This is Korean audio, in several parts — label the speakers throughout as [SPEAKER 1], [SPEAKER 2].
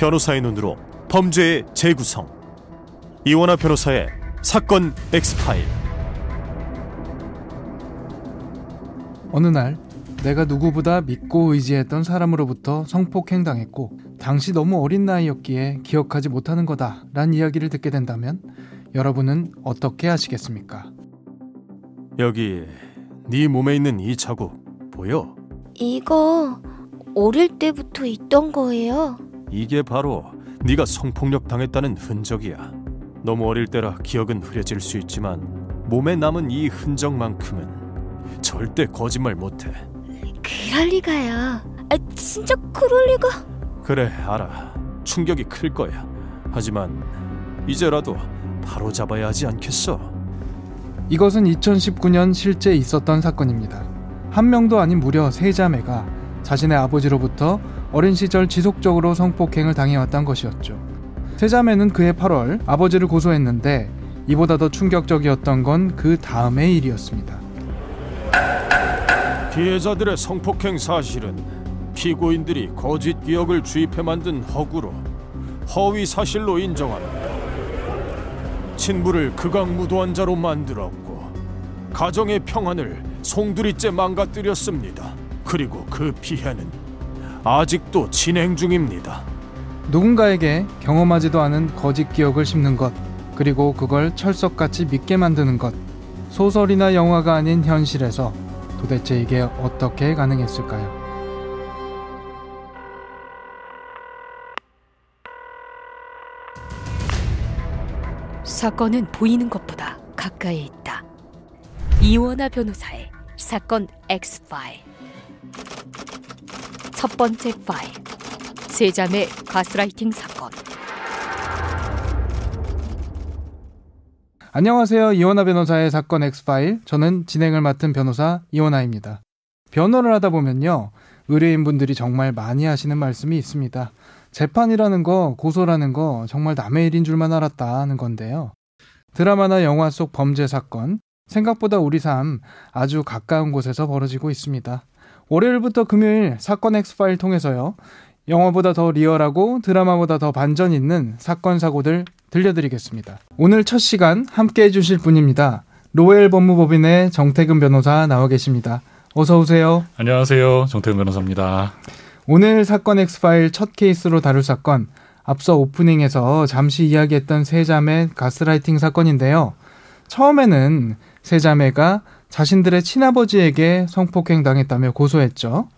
[SPEAKER 1] 변호사의 눈으로 범죄의 재구성. 이원하 변호사의 사건 X파일.
[SPEAKER 2] 어느 날 내가 누구보다 믿고 의지했던 사람으로부터 성폭행당했고 당시 너무 어린 나이였기에 기억하지 못하는 거다 라는 이야기를 듣게 된다면 여러분은 어떻게 하시겠습니까?
[SPEAKER 1] 여기 네 몸에 있는 이 자국 보여?
[SPEAKER 3] 이거 어릴 때부터 있던 거예요.
[SPEAKER 1] 이게 바로 네가 성폭력 당했다는 흔적이야. 너무 어릴 때라 기억은 흐려질 수 있지만 몸에 남은 이 흔적만큼은 절대 거짓말 못해.
[SPEAKER 3] 그럴 리가요. 진짜 그럴 리가?
[SPEAKER 1] 그래, 알아. 충격이 클 거야. 하지만 이제라도 바로 잡아야 하지 않겠어?
[SPEAKER 2] 이것은 2019년 실제 있었던 사건입니다. 한 명도 아닌 무려 3자매가 자신의 아버지로부터 어린 시절 지속적으로 성폭행을 당해왔던 것이었죠. 3자매는 그해 8월 아버지를 고소했는데 이보다 더 충격적이었던 건 그 다음의 일이었습니다.
[SPEAKER 1] 피해자들의 성폭행 사실은 피고인들이 거짓 기억을 주입해 만든 허구로 허위 사실로 인정합니다. 친부를 극악무도한 자로 만들었고 가정의 평안을 송두리째 망가뜨렸습니다. 그리고 그 피해는 아직도 진행 중입니다.
[SPEAKER 2] 누군가에게 경험하지도 않은 거짓 기억을 심는 것, 그리고 그걸 철석같이 믿게 만드는 것. 소설이나 영화가 아닌 현실에서 도대체 이게 어떻게 가능했을까요?
[SPEAKER 4] 사건은 보이는 것보다 가까이 있다. 이원하 변호사의 사건 X파일. 첫 번째 파일, 3자매 가스라이팅 사건.
[SPEAKER 2] 안녕하세요. 이원하 변호사의 사건 X파일. 저는 진행을 맡은 변호사 이원하입니다. 변호를 하다 보면요, 의뢰인분들이 정말 많이 하시는 말씀이 있습니다. 재판이라는 거, 고소라는 거 정말 남의 일인 줄만 알았다는 건데요. 드라마나 영화 속 범죄 사건, 생각보다 우리 삶 아주 가까운 곳에서 벌어지고 있습니다. 월요일부터 금요일 사건 X파일 통해서요, 영화보다 더 리얼하고 드라마보다 더 반전 있는 사건 사고들 들려드리겠습니다. 오늘 첫 시간 함께 해주실 분입니다. 로엘 법무법인의 정태근 변호사 나와 계십니다. 어서 오세요.
[SPEAKER 5] 안녕하세요. 정태근 변호사입니다.
[SPEAKER 2] 오늘 사건 X파일 첫 케이스로 다룰 사건, 앞서 오프닝에서 잠시 이야기했던 3자매 가스라이팅 사건인데요. 처음에는 3자매가 자신들의 친아버지에게 성폭행 당했다며 고소했죠.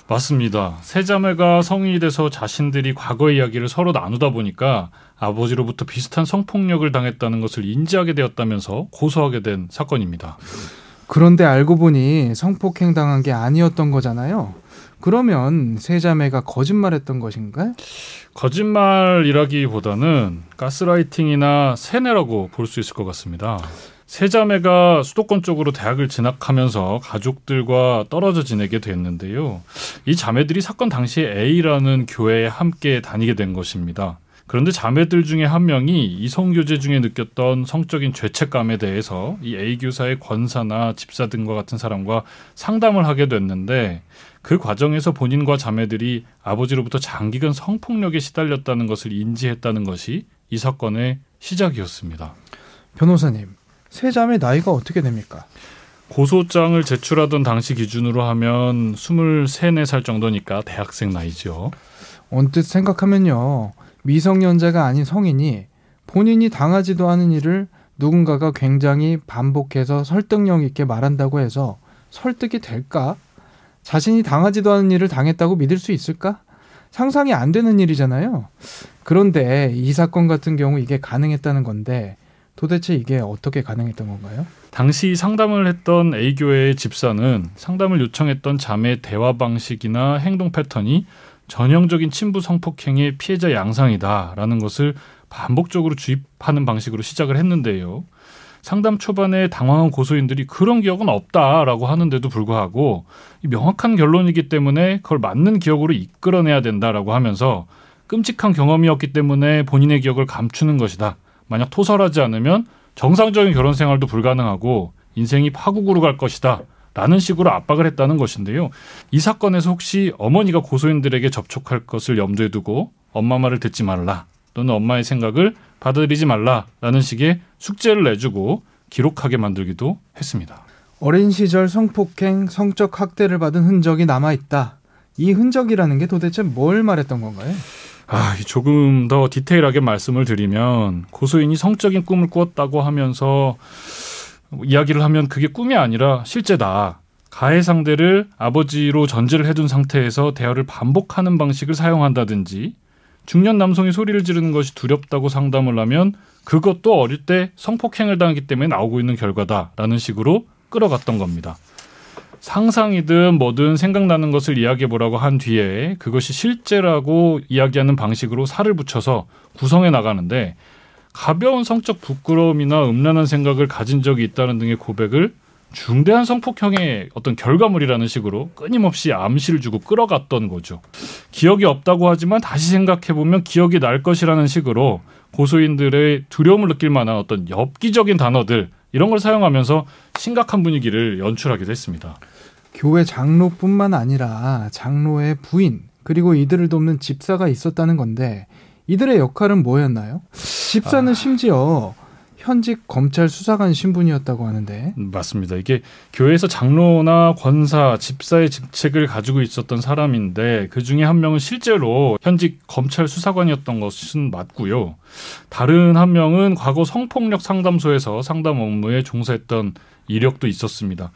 [SPEAKER 5] 맞습니다. 3자매가 성인이 돼서 자신들이 과거 이야기를 서로 나누다 보니까 아버지로부터 비슷한 성폭력을 당했다는 것을 인지하게 되었다면서 고소하게 된 사건입니다.
[SPEAKER 2] 그런데 알고 보니 성폭행 당한 게 아니었던 거잖아요. 그러면 3자매가 거짓말했던 것인가요?
[SPEAKER 5] 거짓말이라기보다는 가스라이팅이나 세뇌라고 볼 수 있을 것 같습니다. 3자매가 수도권 쪽으로 대학을 진학하면서 가족들과 떨어져 지내게 됐는데요. 이 자매들이 사건 당시에 A라는 교회에 함께 다니게 된 것입니다. 그런데 자매들 중에 한 명이 이성교제 중에 느꼈던 성적인 죄책감에 대해서 이 A 교사의 권사나 집사 등과 같은 사람과 상담을 하게 됐는데, 그 과정에서 본인과 자매들이 아버지로부터 장기간 성폭력에 시달렸다는 것을 인지했다는 것이 이 사건의 시작이었습니다.
[SPEAKER 2] 변호사님, 3자매 나이가 어떻게 됩니까?
[SPEAKER 5] 고소장을 제출하던 당시 기준으로 하면 23, 4살 정도니까 대학생 나이죠.
[SPEAKER 2] 언뜻 생각하면요, 미성년자가 아닌 성인이 본인이 당하지도 않은 일을 누군가가 굉장히 반복해서 설득력 있게 말한다고 해서 설득이 될까? 자신이 당하지도 않은 일을 당했다고 믿을 수 있을까? 상상이 안 되는 일이잖아요. 그런데 이 사건 같은 경우 이게 가능했다는 건데 도대체 이게 어떻게 가능했던 건가요?
[SPEAKER 5] 당시 상담을 했던 A교회의 집사는 상담을 요청했던 자매의 대화 방식이나 행동 패턴이 전형적인 친부 성폭행의 피해자 양상이다라는 것을 반복적으로 주입하는 방식으로 시작을 했는데요. 상담 초반에 당황한 고소인들이 그런 기억은 없다라고 하는데도 불구하고 명확한 결론이기 때문에 그걸 맞는 기억으로 이끌어내야 된다라고 하면서 끔찍한 경험이었기 때문에 본인의 기억을 감추는 것이다. 만약 토설하지 않으면 정상적인 결혼 생활도 불가능하고 인생이 파국으로 갈 것이다 라는 식으로 압박을 했다는 것인데요. 이 사건에서 혹시 어머니가 고소인들에게 접촉할 것을 염두에 두고 엄마 말을 듣지 말라 또는 엄마의 생각을 받아들이지 말라라는 식의 숙제를 내주고 기록하게 만들기도 했습니다.
[SPEAKER 2] 어린 시절 성폭행, 성적 학대를 받은 흔적이 남아있다. 이 흔적이라는 게 도대체 뭘 말했던 건가요?
[SPEAKER 5] 조금 더 디테일하게 말씀을 드리면 고소인이 성적인 꿈을 꾸었다고 하면서 이야기를 하면 그게 꿈이 아니라 실제다. 가해 상대를 아버지로 전제를 해둔 상태에서 대화를 반복하는 방식을 사용한다든지 중년 남성이 소리를 지르는 것이 두렵다고 상담을 하면 그것도 어릴 때 성폭행을 당했기 때문에 나오고 있는 결과다라는 식으로 끌어갔던 겁니다. 상상이든 뭐든 생각나는 것을 이야기해보라고 한 뒤에 그것이 실제라고 이야기하는 방식으로 살을 붙여서 구성해 나가는데 가벼운 성적 부끄러움이나 음란한 생각을 가진 적이 있다는 등의 고백을 중대한 성폭행의 어떤 결과물이라는 식으로 끊임없이 암시를 주고 끌어갔던 거죠. 기억이 없다고 하지만 다시 생각해보면 기억이 날 것이라는 식으로 고소인들의 두려움을 느낄 만한 어떤 엽기적인 단어들 이런 걸 사용하면서 심각한 분위기를 연출하기도 했습니다.
[SPEAKER 2] 교회 장로뿐만 아니라 장로의 부인 그리고 이들을 돕는 집사가 있었다는 건데 이들의 역할은 뭐였나요? 집사는 심지어 현직 검찰 수사관 신분이었다고 하는데.
[SPEAKER 5] 맞습니다. 이게 교회에서 장로나 권사, 집사의 직책을 가지고 있었던 사람인데 그중에 한 명은 실제로 현직 검찰 수사관이었던 것은 맞고요. 다른 한 명은 과거 성폭력 상담소에서 상담 업무에 종사했던 이력도 있었습니다.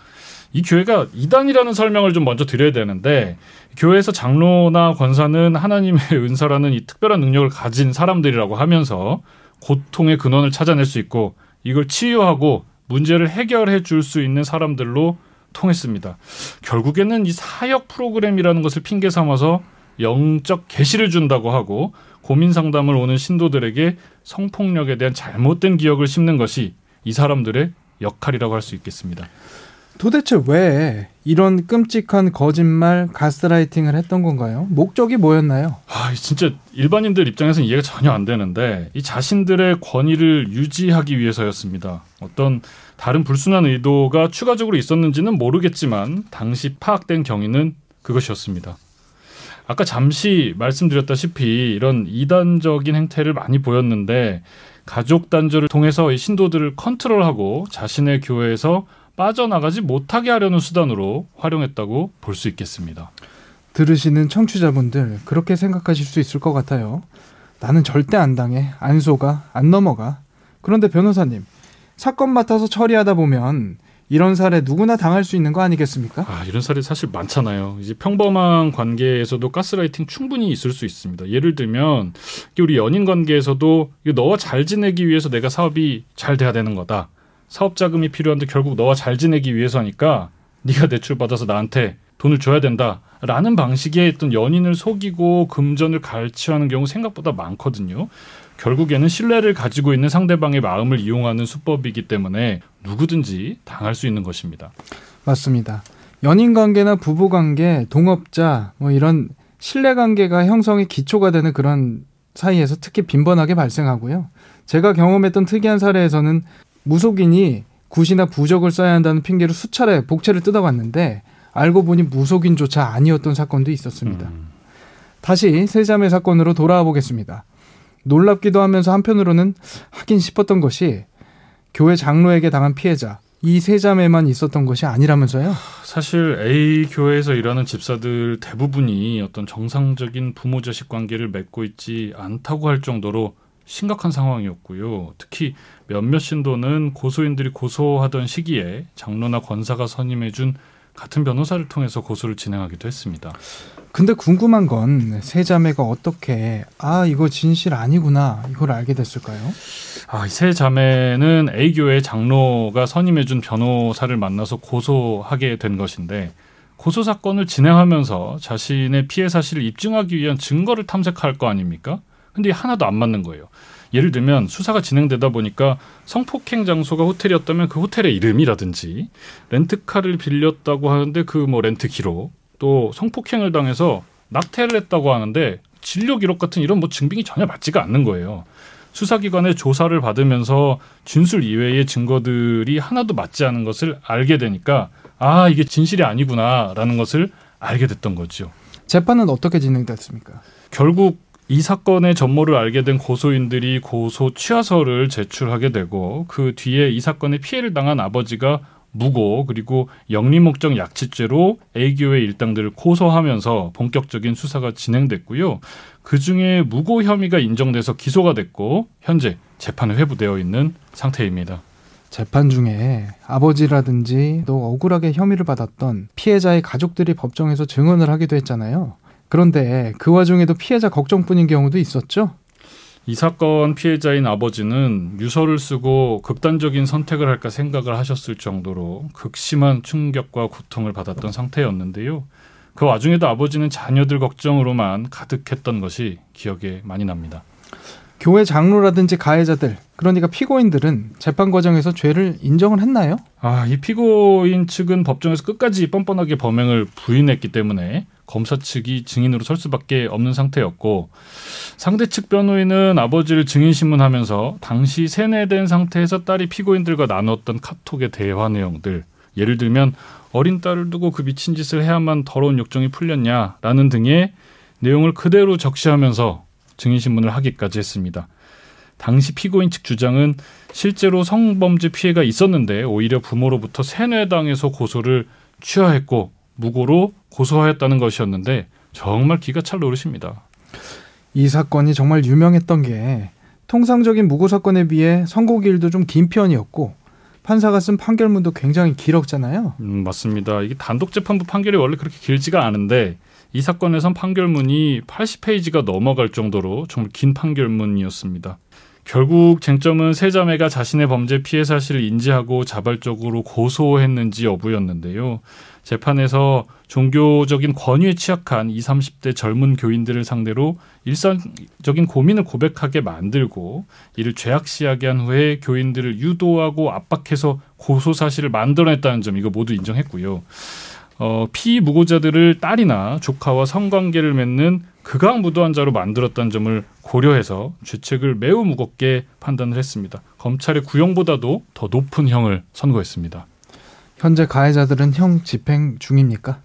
[SPEAKER 5] 이 교회가 이단이라는 설명을 좀 먼저 드려야 되는데 교회에서 장로나 권사는 하나님의 은사라는 이 특별한 능력을 가진 사람들이라고 하면서 고통의 근원을 찾아낼 수 있고 이걸 치유하고 문제를 해결해 줄 수 있는 사람들로 통했습니다. 결국에는 이 사역 프로그램이라는 것을 핑계 삼아서 영적 계시를 준다고 하고 고민 상담을 오는 신도들에게 성폭력에 대한 잘못된 기억을 심는 것이 이 사람들의 역할이라고 할 수 있겠습니다.
[SPEAKER 2] 도대체 왜 이런 끔찍한 거짓말, 가스라이팅을 했던 건가요? 목적이 뭐였나요?
[SPEAKER 5] 진짜 일반인들 입장에서는 이해가 전혀 안 되는데 이 자신들의 권위를 유지하기 위해서였습니다. 어떤 다른 불순한 의도가 추가적으로 있었는지는 모르겠지만 당시 파악된 경위는 그것이었습니다. 아까 잠시 말씀드렸다시피 이런 이단적인 행태를 많이 보였는데 가족 단절을 통해서 이 신도들을 컨트롤하고 자신의 교회에서 빠져나가지 못하게 하려는 수단으로 활용했다고 볼 수 있겠습니다.
[SPEAKER 2] 들으시는 청취자분들 그렇게 생각하실 수 있을 것 같아요. 나는 절대 안 당해, 안 속아, 안 넘어가. 그런데 변호사님, 사건 맡아서 처리하다 보면 이런 사례 누구나 당할 수 있는 거 아니겠습니까?
[SPEAKER 5] 이런 사례 사실 많잖아요. 이제 평범한 관계에서도 가스라이팅 충분히 있을 수 있습니다. 예를 들면 우리 연인 관계에서도 너와 잘 지내기 위해서 내가 사업이 잘 돼야 되는 거다. 사업 자금이 필요한데 결국 너와 잘 지내기 위해서니까 네가 대출받아서 나한테 돈을 줘야 된다라는 방식의 어떤 연인을 속이고 금전을 갈취하는 경우 생각보다 많거든요. 결국에는 신뢰를 가지고 있는 상대방의 마음을 이용하는 수법이기 때문에 누구든지 당할 수 있는 것입니다.
[SPEAKER 2] 맞습니다. 연인관계나 부부관계, 동업자 이런 신뢰관계가 형성의 기초가 되는 그런 사이에서 특히 빈번하게 발생하고요. 제가 경험했던 특이한 사례에서는 무속인이 굿이나 부적을 써야 한다는 핑계로 수차례 복채를 뜯어갔는데 알고 보니 무속인조차 아니었던 사건도 있었습니다. 다시 세자매 사건으로 돌아와 보겠습니다. 놀랍기도 하면서 한편으로는 하긴 싶었던 것이 교회 장로에게 당한 피해자, 이 세자매만 있었던 것이 아니라면서요?
[SPEAKER 5] 사실 A 교회에서 일하는 집사들 대부분이 어떤 정상적인 부모-자식 관계를 맺고 있지 않다고 할 정도로 심각한 상황이었고요. 특히 몇몇 신도는 고소인들이 고소하던 시기에 장로나 권사가 선임해준 같은 변호사를 통해서 고소를 진행하기도 했습니다.
[SPEAKER 2] 근데 궁금한 건 세자매가 어떻게 이거 진실 아니구나 이걸 알게 됐을까요?
[SPEAKER 5] 이 세 자매는 A교회 장로가 선임해준 변호사를 만나서 고소하게 된 것인데 고소 사건을 진행하면서 자신의 피해 사실을 입증하기 위한 증거를 탐색할 거 아닙니까? 근데 하나도 안 맞는 거예요. 예를 들면 수사가 진행되다 보니까 성폭행 장소가 호텔이었다면 그 호텔의 이름이라든지 렌트카를 빌렸다고 하는데 그 렌트 기록, 또 성폭행을 당해서 낙태를 했다고 하는데 진료 기록 같은 이런 증빙이 전혀 맞지가 않는 거예요. 수사기관의 조사를 받으면서 진술 이외의 증거들이 하나도 맞지 않은 것을 알게 되니까 아, 이게 진실이 아니구나라는 것을 알게 됐던 거죠.
[SPEAKER 2] 재판은 어떻게 진행됐습니까?
[SPEAKER 5] 결국 이 사건의 전모를 알게 된 고소인들이 고소 취하서를 제출하게 되고 그 뒤에 이 사건의 피해를 당한 아버지가 무고 그리고 영리목적 약취죄로 A교의 일당들을 고소하면서 본격적인 수사가 진행됐고요. 그중에 무고 혐의가 인정돼서 기소가 됐고 현재 재판이 회부되어 있는 상태입니다.
[SPEAKER 2] 재판 중에 아버지라든지 또 억울하게 혐의를 받았던 피해자의 가족들이 법정에서 증언을 하기도 했잖아요. 그런데 그 와중에도 피해자 걱정뿐인 경우도 있었죠?
[SPEAKER 5] 이 사건 피해자인 아버지는 유서를 쓰고 극단적인 선택을 할까 생각을 하셨을 정도로 극심한 충격과 고통을 받았던 상태였는데요. 그 와중에도 아버지는 자녀들 걱정으로만 가득했던 것이 기억에 많이 납니다.
[SPEAKER 2] 교회 장로라든지 가해자들, 그러니까 피고인들은 재판 과정에서 죄를 인정을 했나요?
[SPEAKER 5] 이 피고인 측은 법정에서 끝까지 뻔뻔하게 범행을 부인했기 때문에 검사 측이 증인으로 설 수밖에 없는 상태였고 상대 측 변호인은 아버지를 증인신문하면서 당시 세뇌된 상태에서 딸이 피고인들과 나눴던 카톡의 대화 내용들, 예를 들면 어린 딸을 두고 그 미친 짓을 해야만 더러운 욕정이 풀렸냐라는 등의 내용을 그대로 적시하면서 증인신문을 하기까지 했습니다. 당시 피고인 측 주장은 실제로 성범죄 피해가 있었는데 오히려 부모로부터 세뇌당해서 고소를 취하했고 무고로 고소하였다는 것이었는데 정말 기가 찰 노릇입니다.
[SPEAKER 2] 이 사건이 정말 유명했던 게 통상적인 무고 사건에 비해 선고기일도 좀 긴 편이었고 판사가 쓴 판결문도 굉장히 길었잖아요.
[SPEAKER 5] 맞습니다. 이게 단독재판부 판결이 원래 그렇게 길지가 않은데 이 사건에선 판결문이 80페이지가 넘어갈 정도로 정말 긴 판결문이었습니다. 결국 쟁점은 세 자매가 자신의 범죄 피해 사실을 인지하고 자발적으로 고소했는지 여부였는데요. 재판에서 종교적인 권위에 취약한 20, 30대 젊은 교인들을 상대로 일상적인 고민을 고백하게 만들고 이를 죄악시하게 한 후에 교인들을 유도하고 압박해서 고소 사실을 만들어냈다는 점 이거 모두 인정했고요. 피무고자들을 딸이나 조카와 성관계를 맺는 극악무도한 자로 만들었다는 점을 고려해서 죄책을 매우 무겁게 판단을 했습니다. 검찰의 구형보다도 더 높은 형을 선고했습니다.
[SPEAKER 2] 현재 가해자들은 형 집행 중입니까?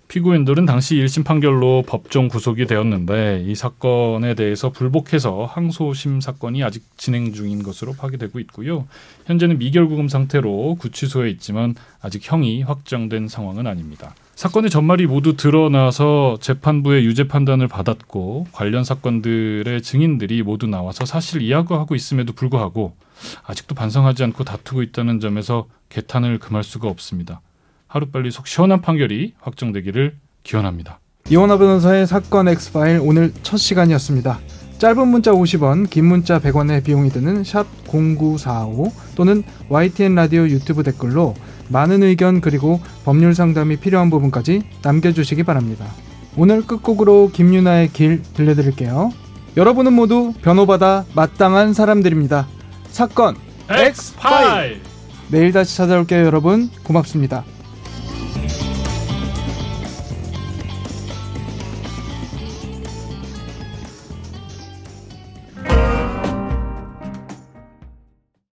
[SPEAKER 5] 피고인들은 당시 1심 판결로 법정 구속이 되었는데 이 사건에 대해서 불복해서 항소심 사건이 아직 진행 중인 것으로 파악되고 있고요. 현재는 미결구금 상태로 구치소에 있지만 아직 형이 확정된 상황은 아닙니다. 사건의 전말이 모두 드러나서 재판부의 유죄 판단을 받았고 관련 사건들의 증인들이 모두 나와서 사실을 이야기하고 있음에도 불구하고 아직도 반성하지 않고 다투고 있다는 점에서 개탄을 금할 수가 없습니다. 하루빨리 속 시원한 판결이 확정되기를 기원합니다.
[SPEAKER 2] 이원하 변호사의 사건 X파일 오늘 첫 시간이었습니다. 짧은 문자 50원, 긴 문자 100원의 비용이 드는 샵 0945 또는 YTN 라디오 유튜브 댓글로 많은 의견 그리고 법률 상담이 필요한 부분까지 남겨주시기 바랍니다. 오늘 끝곡으로 김유나의 길 들려드릴게요. 여러분은 모두 변호받아 마땅한 사람들입니다. 사건
[SPEAKER 5] X파일!
[SPEAKER 2] 내일 다시 찾아올게요 여러분. 고맙습니다.